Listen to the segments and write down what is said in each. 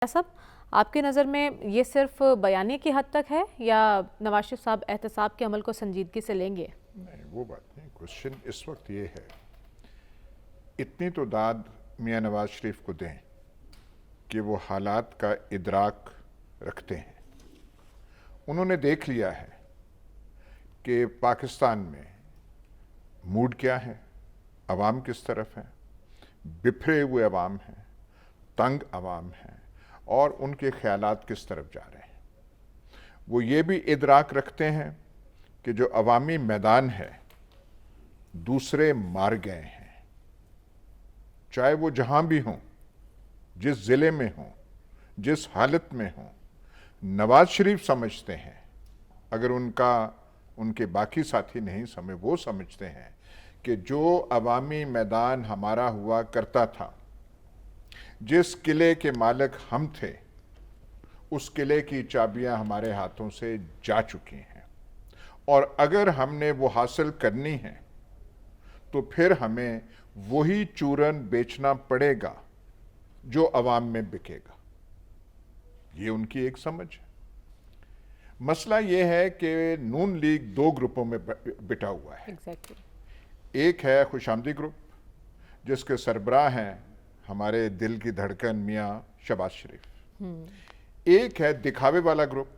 صاحب آپ کی نظر میں یہ صرف بیانیے کی حد تک ہے یا نواز شریف صاحب احتساب کے عمل کو سنجیدگی سے لیں گے؟ نہیں، وہ بات نہیں. کوشچن اس وقت یہ ہے، اتنی تو داد میاں نواز شریف کو دیں کہ وہ حالات کا ادراک رکھتے ہیں. انہوں نے دیکھ لیا ہے کہ پاکستان میں موڈ کیا ہے، عوام کس طرف ہے، بپھرے ہوئے عوام ہیں، تنگ عوام ہیں اور ان کے خیالات کس طرف جا رہے ہیں. وہ یہ بھی ادراک رکھتے ہیں کہ جو عوامی میدان ہے دوسرے مار گئے ہیں، چاہے وہ جہاں بھی ہوں، جس ضلع میں ہوں، جس حالت میں ہوں. نواز شریف سمجھتے ہیں، اگر ان کے باقی ساتھی نہیں سمجھ، وہ سمجھتے ہیں کہ جو عوامی میدان ہمارا ہوا کرتا تھا، جس قلعے کے مالک ہم تھے، اس قلعے کی چابیاں ہمارے ہاتھوں سے جا چکی ہیں، اور اگر ہم نے وہ حاصل کرنی ہے تو پھر ہمیں وہی چورن بیچنا پڑے گا جو عوام میں بکے گا. یہ ان کی ایک سمجھ ہے. مسئلہ یہ ہے کہ نون لیگ دو گروپوں میں بٹا ہوا ہے. ایک ہے خوش آمدی گروپ جس کے سربراہ ہیں ہمارے دل کی دھڑکن میاں شہباز شریف. ایک ہے دکھاوے والا گروپ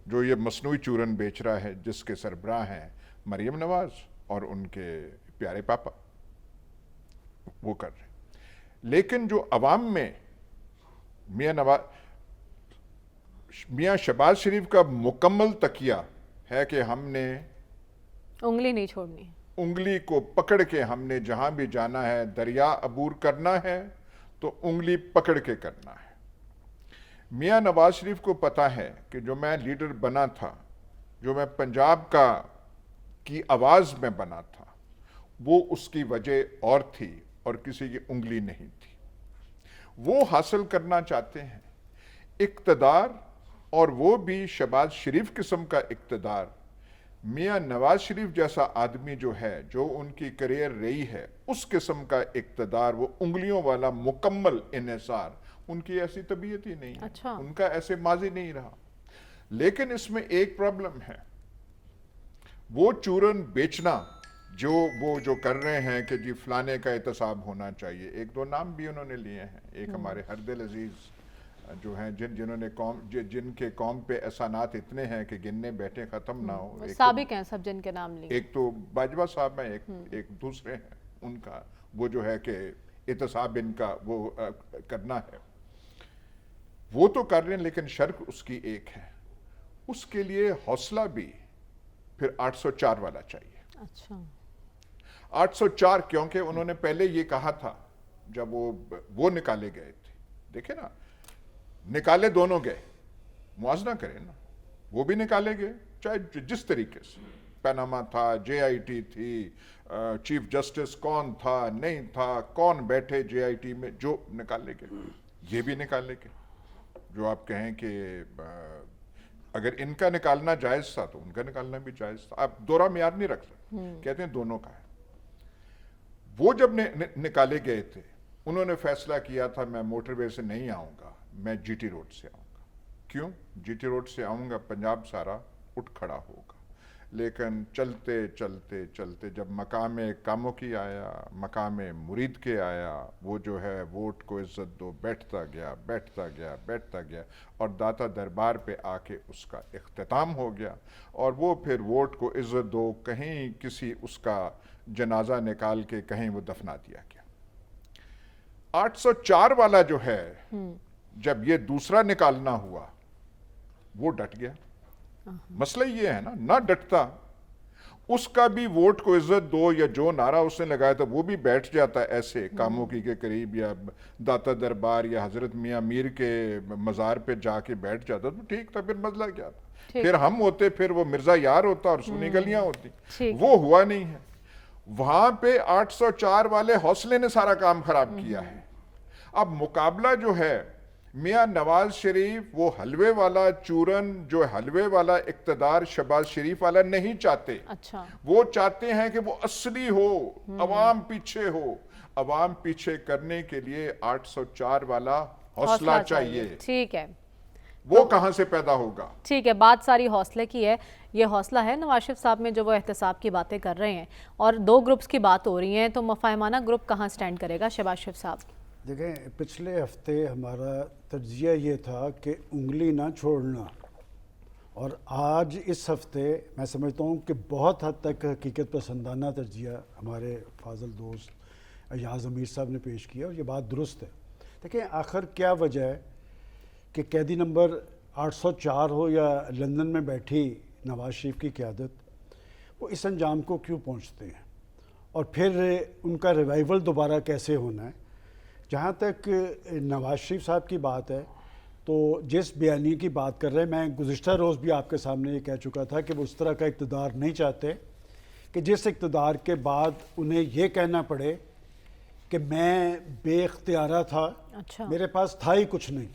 جو یہ مصنوعی چورن بیچ رہا ہے، جس کے سربراہ ہیں مریم نواز اور ان کے پیارے پاپا. وہ کر رہے ہیں. لیکن جو عوام میں میاں شہباز شریف کا مکمل تکیہ ہے کہ ہم نے انگلی نہیں چھوڑنی، انگلی کو پکڑ کے ہم نے جہاں بھی جانا ہے، دریا عبور کرنا ہے تو انگلی پکڑ کے کرنا ہے. میاں نواز شریف کو پتا ہے کہ جو میں لیڈر بنا تھا، جو میں پنجاب کی آواز میں بنا تھا، وہ اس کی وجہ اور تھی اور کسی کی انگلی نہیں تھی. وہ حاصل کرنا چاہتے ہیں اقتدار، اور وہ بھی شہباز شریف قسم کا اقتدار. میاں نواز شریف جیسا آدمی جو ہے، جو ان کی کریئر رہی ہے، اس قسم کا اقتدار، وہ انگلیوں والا مکمل انحصار، ان کی ایسی طبیعت ہی نہیں ہے. ان کا ایسے ماضی نہیں رہا. لیکن اس میں ایک پرابلم ہے، وہ چورن بیچنا جو کر رہے ہیں کہ جی فلانے کا احتساب ہونا چاہیے. ایک دو نام بھی انہوں نے لیے ہیں. ایک ہمارے ہردل عزیز جو ہیں، جنہوں نے جن کے قوم پہ احسانات اتنے ہیں کہ گننے بیٹھے ختم نہ ہو. سابق ہیں سب جن کے نام لیے. ایک تو باجوہ صاحب ہیں، ایک دوسرے ہیں ان کا، وہ جو ہے کہ احتساب ان کا وہ کرنا ہے. وہ تو کر رہے ہیں، لیکن شرط اس کی ایک ہے، اس کے لیے حوصلہ بھی پھر 804 والا چاہیے. اچھا 804 کیونکہ انہوں نے پہلے یہ کہا تھا جب وہ نکالے گئے تھے. دیکھیں نا، نکالے دونوں گئے، موازنہ کریں نا. وہ بھی نکالے گئے چاہے جس طریقے سے، پیناما تھا، جے آئی ٹی تھی، چیف جسٹس کون تھا نہیں تھا، کون بیٹھے جے آئی ٹی میں، جو نکالے گئے یہ بھی نکالے گئے. جو آپ کہیں کہ اگر ان کا نکالنا جائز تھا تو ان کا نکالنا بھی جائز تھا. آپ دورہ معیار نہیں رکھ سکتے، کہتے ہیں دونوں کا ہے. وہ جب نکالے گئے تھے، انہوں نے فیصلہ کیا تھا میں موٹر وے سے نہیں آؤں گا، میں جی ٹی روڈ سے آؤں گا. کیوں جی ٹی روڈ سے آؤں گا؟ پنجاب سارا اٹھ کھڑا ہوگا. لیکن چلتے چلتے چلتے جب مقام کاموں کی آیا، مقام مرید کے آیا، وہ جو ہے ووٹ کو عزت دو بیٹھتا گیا بیٹھتا گیا بیٹھتا گیا، اور داتا دربار پہ آ کے اس کا اختتام ہو گیا. اور وہ پھر ووٹ کو عزت دو کہیں کسی اس کا جنازہ نکال کے کہیں وہ دفنا دیا گیا. 804 والا جو ہے، جب یہ دوسرا نکالنا ہوا، وہ ڈٹ گیا. مسئلہ یہ ہے نا، نہ ڈٹتا، اس کا بھی ووٹ کو عزت دو یا جو نعرہ اس نے لگایا تھا وہ بھی بیٹھ جاتا ایسے کاموں کی کے قریب، یا داتا دربار یا حضرت میاں میر کے مزار پہ جا کے بیٹھ جاتا تو ٹھیک تھا، پھر مسئلہ کیا تھا. پھر ہم ہوتے، پھر وہ مرزا یار ہوتا اور سنی گلیاں ہوتی. وہ ہوا نہیں ہے. وہاں پہ 804 والے حوصلے نے سارا کام خراب کیا ہے. اب مقابلہ جو ہے، میاں نواز شریف وہ حلوے والا چورن، جو حلوے والا اقتدار شہباز شریف والا نہیں چاہتے. وہ چاہتے ہیں کہ وہ اصلی ہو، عوام پیچھے ہو. عوام پیچھے کرنے کے لیے 804 والا حوصلہ چاہیے. ٹھیک ہے, وہ کہاں سے پیدا ہوگا؟ ٹھیک ہے, بات ساری حوصلے کی ہے. یہ حوصلہ ہے نواز شریف صاحب میں جو وہ احتساب کی باتیں کر رہے ہیں, اور 2 گروپس کی بات ہو رہی ہیں, تو مفاہمانہ گروپ کہاں سٹینڈ کرے گا شہباز شریف صاحب؟ دیکھیں, پچھلے ہفتے ہمارا تجزیہ یہ تھا کہ انگلی نہ چھوڑنا, اور آج اس ہفتے میں سمجھتا ہوں کہ بہت حد تک حقیقت پسندانہ تجزیہ ہمارے فاضل دوست ایاز امیر صاحب نے پیش کیا, اور یہ بات درست ہے. دیکھیں, آخر کیا وجہ ہے کہ قیدی نمبر 804 ہو یا لندن میں بیٹھی نواز شریف کی قیادت, وہ اس انجام کو کیوں پہنچتے ہیں, اور پھر ان کا ریوائیول دوبارہ کیسے ہونا ہے. جہاں تک نواز شریف صاحب کی بات ہے, تو جس بیانیے کی بات کر رہے ہیں, میں گزشتہ روز بھی آپ کے سامنے یہ کہہ چکا تھا کہ وہ اس طرح کا اقتدار نہیں چاہتے کہ جس اقتدار کے بعد انہیں یہ کہنا پڑے کہ میں بے اختیارہ تھا, میرے پاس تھا ہی کچھ نہیں,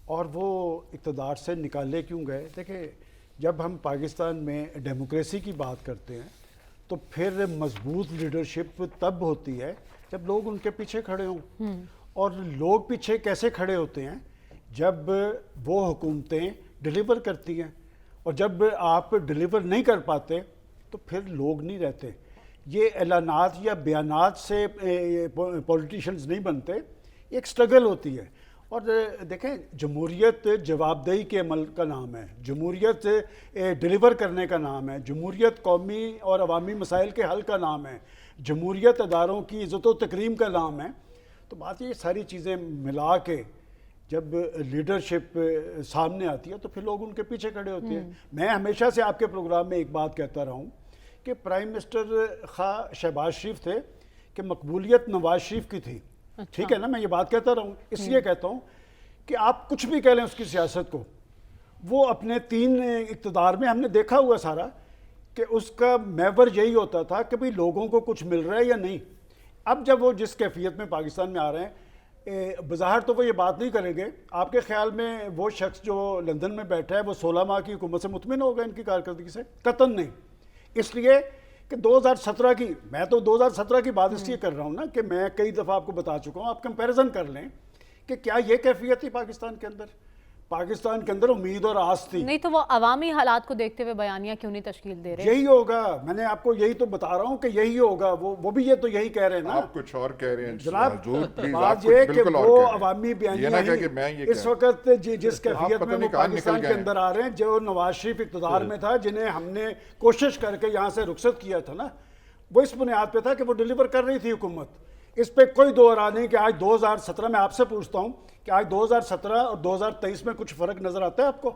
اور وہ اقتدار سے نکالے کیوں گئے. دیکھیں, جب ہم پاکستان میں ڈیموکریسی کی بات کرتے ہیں تو پھر مضبوط لیڈرشپ تب ہوتی ہے جب لوگ ان کے پیچھے کھڑے ہوں, اور لوگ پیچھے کیسے کھڑے ہوتے ہیں؟ جب وہ حکومتیں ڈیلیور کرتی ہیں, اور جب آپ ڈیلیور نہیں کر پاتے تو پھر لوگ نہیں رہتے. یہ اعلانات یا بیانات سے پولیٹیشنز نہیں بنتے, ایک سٹرگل ہوتی ہے. اور دیکھیں, جمہوریت جواب دہی کے عمل کا نام ہے, جمہوریت ڈیلیور کرنے کا نام ہے, جمہوریت قومی اور عوامی مسائل کے حل کا نام ہے, جمہوریت اداروں کی عزت و تکریم کا نام ہے. تو بات یہ ساری چیزیں ملا کے جب لیڈرشپ سامنے آتی ہے تو پھر لوگ ان کے پیچھے کھڑے ہوتے ہیں. میں ہمیشہ سے آپ کے پروگرام میں ایک بات کہتا رہا ہوں کہ پرائم منسٹر خواہ شہباز شریف تھے کہ مقبولیت نواز شریف کی تھی. ٹھیک ہے نا, میں یہ بات کہتا رہا ہوں, اس لیے کہتا ہوں کہ آپ کچھ بھی کہہ لیں اس کی سیاست کو, وہ اپنے 3 اقتدار میں ہم نے دیکھا ہوا سارا کہ اس کا محور یہی ہوتا تھا کہ بھئی لوگوں کو کچھ مل رہا ہے یا نہیں. اب جب وہ جس کیفیت میں پاکستان میں آ رہے ہیں, بظاہر تو وہ یہ بات نہیں کریں گے. آپ کے خیال میں وہ شخص جو لندن میں بیٹھا ہے وہ 16 ماہ کی حکومت سے مطمئن ہوگا ان کی کارکردگی سے؟ قطعاً نہیں. اس لیے کہ 2017 کی, میں تو 2017 کی بات اس لیے کر رہا ہوں نا کہ میں کئی دفعہ آپ کو بتا چکا ہوں, آپ کمپیریزن کر لیں کہ کیا یہ کیفیت تھی پاکستان کے اندر. پاکستان کے اندر امید اور آس تھی. نہیں تو وہ عوامی حالات کو دیکھتے ہوئے بیانیہ کیوں نہیں تشکیل دے رہے؟ یہی ہوگا, میں نے آپ کو یہی تو بتا رہا ہوں کہ یہی ہوگا. وہ بھی یہ تو یہی کہہ رہے ہیں نا. آپ کچھ اور کہہ رہے ہیں جناب. پلیز, بات یہ کہ وہ عوامی بیانیہ اس وقت جس کیفیت میں وہ پاکستان کے اندر آ رہے ہیں, جو نواز شریف اقتدار میں تھا, جنہیں ہم نے کوشش کر کے یہاں سے رخصت کیا تھا نا, وہ اس بنیاد پہ تھا کہ وہ ڈیلیور کر رہی تھی حکومت. اس پہ کوئی دو رائے نہیں کہ آج 2017 میں آپ سے پوچھتا ہوں کہ آج 2017 اور 2023 میں کچھ فرق نظر آتا ہے آپ کو؟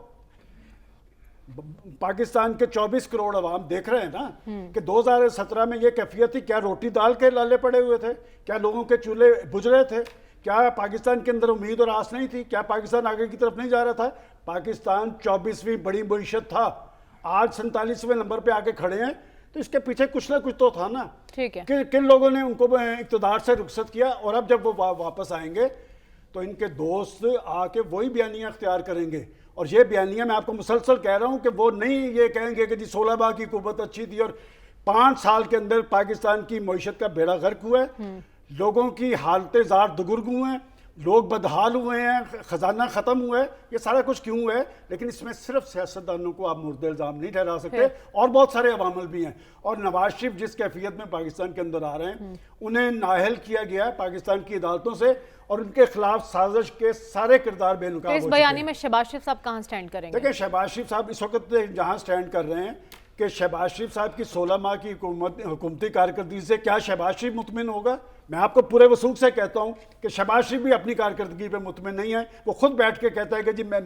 پاکستان کے 24 کروڑ عوام دیکھ رہے ہیں نا کہ 2017 میں یہ کیفیت تھی. کیا روٹی دال کے لالے پڑے ہوئے تھے؟ کیا لوگوں کے چولہے بجھ رہے تھے؟ کیا پاکستان کے اندر امید اور آس نہیں تھی؟ کیا پاکستان آگے کی طرف نہیں جا رہا تھا؟ پاکستان 24ویں بڑی معیشت تھا, آج 47ویں نمبر پہ آ کے کھڑے ہیں. تو اس کے پیچھے کچھ نہ کچھ تو تھا نا. ٹھیک ہے, کن لوگوں نے ان کو اقتدار سے رخصت کیا, اور اب جب وہ واپس آئیں گے تو ان کے دوست آ کے وہی بیانیہ اختیار کریں گے. اور یہ بیانیہ میں آپ کو مسلسل کہہ رہا ہوں کہ وہ نہیں یہ کہیں گے کہ جی 16 ماہ کی حکومت اچھی تھی اور 5 سال کے اندر پاکستان کی معیشت کا بیڑا غرق ہوا ہے, لوگوں کی حالتیں زار دگرگ ہوئے ہیں, لوگ بدحال ہوئے ہیں, خزانہ ختم ہوا ہے. یہ سارا کچھ کیوں ہوا ہے؟ لیکن اس میں صرف سیاستدانوں کو آپ مورد الزام نہیں ٹھہرا سکتے, اور بہت سارے عوامل بھی ہیں. اور نواز شریف جس کیفیت میں پاکستان کے اندر آ رہے ہیں, انہیں نااہل کیا گیا ہے پاکستان کی عدالتوں سے, اور ان کے خلاف سازش کے سارے کردار بے نقاب ہو چکے ہیں. اس بیانی میں شہباز شریف صاحب کہاں سٹینڈ کریں گے؟ دیکھیں, شہباز شریف صاحب اس وقت جہاں سٹینڈ کر رہے ہیں کہ شہباز شریف صاحب کی 16 ماہ کی حکومتی کارکردگی سے کیا شہباز شریف مطمئن ہوگا؟ میں آپ کو پورے وثوق سے کہتا ہوں کہ شہباز شریف بھی اپنی کارکردگی پہ مطمئن نہیں ہے. وہ خود بیٹھ کے کہتا ہے کہ جی میں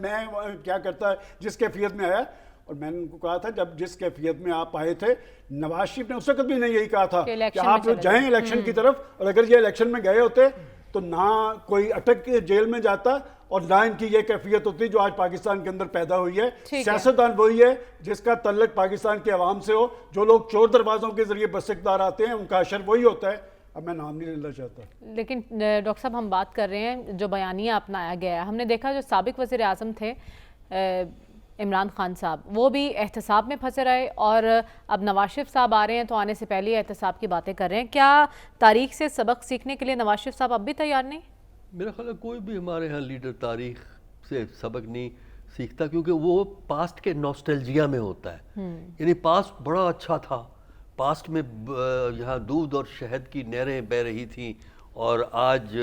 کیا کرتا ہے جس کیفیت میں آیا. اور میں نے ان کو کہا تھا جب جس کیفیت میں آپ آئے تھے, نواز شریف نے اس وقت بھی نہیں یہی کہا تھا کہ آپ جائیں الیکشن کی طرف, اور اگر یہ الیکشن میں گئے ہوتے تو نہ کوئی اٹک کے جیل میں جاتا اور نہ ان کی یہ کیفیت ہوتی جو آج پاکستان کے اندر پیدا ہوئی ہے. سیاستدان وہی ہے جس کا تعلق پاکستان کے عوام سے ہو. جو لوگ چور دروازوں کے ذریعے بس اقتدار آتے ہیں ان کا اشر وہی ہوتا ہے. اب میں نام نہیں لینا چاہتا. لیکن ڈاکٹر صاحب ہم بات کر رہے ہیں جو بیانیہ اپنایا گیا ہے, ہم نے دیکھا جو سابق وزیر اعظم تھے عمران خان صاحب, وہ بھی احتساب میں پھنسے رہے, اور اب نواز شریف صاحب آ رہے ہیں تو آنے سے پہلے احتساب کی باتیں کر رہے ہیں. کیا تاریخ سے سبق سیکھنے کے لیے نواز شریف صاحب اب بھی تیار نہیں؟ میرا خیال ہے کوئی بھی ہمارے ہاں لیڈر تاریخ سے سبق نہیں سیکھتا، کیونکہ وہ پاسٹ کے نوسٹلجیا میں ہوتا ہے. یعنی پاسٹ بڑا اچھا تھا، پاسٹ میں یہاں دودھ اور شہد کی نہریں بہہ رہی تھیں، اور آج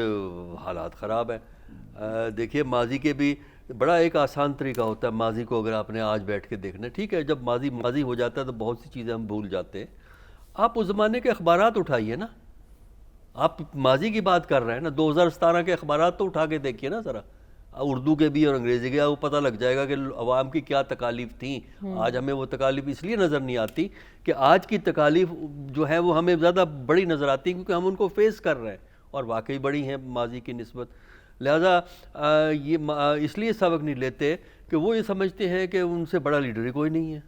حالات خراب ہیں. دیکھیے ماضی کے بھی بڑا ایک آسان طریقہ ہوتا ہے ماضی کو اگر آپ نے آج بیٹھ کے دیکھنا ہے. ٹھیک ہے، جب ماضی ہو جاتا ہے تو بہت سی چیزیں ہم بھول جاتے ہیں. آپ اس زمانے کے اخبارات اٹھائیے نا، آپ ماضی کی بات کر رہے ہیں نا، 2017 کے اخبارات تو اٹھا کے دیکھیے نا ذرا، اردو کے بھی اور انگریزی کے، وہ پتہ لگ جائے گا کہ عوام کی کیا تکالیف تھیں. آج ہمیں وہ تکالیف اس لیے نظر نہیں آتی کہ آج کی تکالیف جو ہے وہ ہمیں زیادہ بڑی نظر آتی ہیں، کیونکہ ہم ان کو فیس کر رہے ہیں اور واقعی بڑی ہیں ماضی کی نسبت. لہٰذا یہ اس لیے سبق نہیں لیتے کہ وہ یہ سمجھتے ہیں کہ ان سے بڑا لیڈر ہی کوئی نہیں ہے،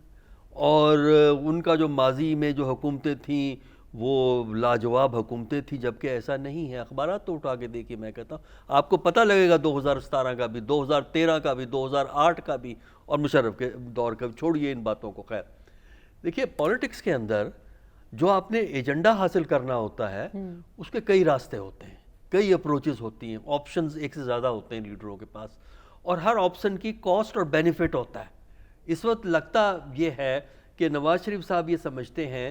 اور ان کا جو ماضی میں جو حکومتیں تھیں وہ لاجواب حکومتیں تھیں، جبکہ ایسا نہیں ہے. اخبارات تو اٹھا کے دیکھیے، میں کہتا ہوں آپ کو پتہ لگے گا 2017 کا بھی، 2013 کا بھی، 2008 کا بھی، اور مشرف کے دور کا بھی. چھوڑیے ان باتوں کو. خیر دیکھیے پولیٹکس کے اندر جو آپ نے ایجنڈا حاصل کرنا ہوتا ہے اس کے کئی راستے ہوتے ہیں، کئی اپروچز ہوتی ہیں، آپشنز ایک سے زیادہ ہوتے ہیں لیڈروں کے پاس، اور ہر آپشن کی کاسٹ اور بینیفٹ ہوتا ہے. اس وقت لگتا یہ ہے کہ نواز شریف صاحب یہ سمجھتے ہیں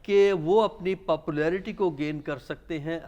کہ وہ اپنی پاپولیرٹی کو گین کر سکتے ہیں